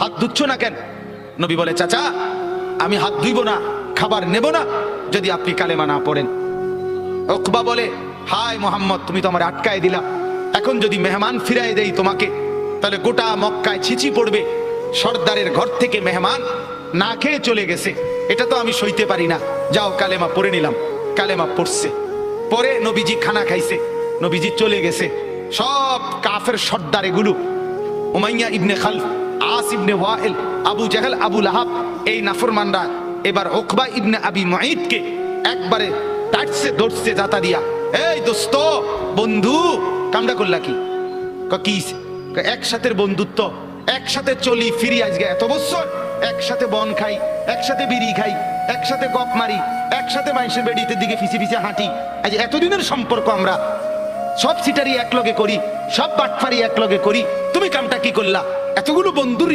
হাত ধুচ্ছ না কেন? নবী বলে, চাচা আমি হাত ধুইব না, খাবার নেব না যদি আপনি কালেমা না পড়েন। উকবা বলে, হায় মোহাম্মদ, তুমি তো আমার আটকায় দিলা, এখন যদি মেহমান ফিরাই দেই তোমাকে, তাহলে গোটা মক্কায় ছিচি পড়বে। সর্দারের ঘর থেকে মেহমান না খেয়ে চলে গেছে, এটা তো আমি সইতে পারি না। যাও কালেমা পড়ে নিলাম। কালেমা পড়ছে, পরে নবীজি খানা খাইছে, নবীজি চলে গেছে। সব কাফের সর্দার এগুলো, উমাইয়া ইবনে খালফ, আস ইবনে ওয়াইল, আবু জাহেল, আবু লাহাব, এই নাফরমানরা এবার উকবা ইবনে আবি মুঈদকে একবারে টাটছে ধরছে জাতা দিয়া। এই দোস্ত, বন্ধু, কামটা করলা কি? কি একসাথে বন্ধুত্ব, একসাথে চলি ফিরি, আজকে এত বছর একসাথে বন খাই, একসাথে বিড়ি খাই, একসাথে গপ মারি, একসাথে মানুষের বেড়িতে দিকে ফিসে ফিসে হাঁটি। আজ এতদিনের সম্পর্ক, আমরা সব সিটারি একলগে করি, সব বাটফারি একলগে করি, তুমি কামটা কি করলা? এতগুলো বন্ধুর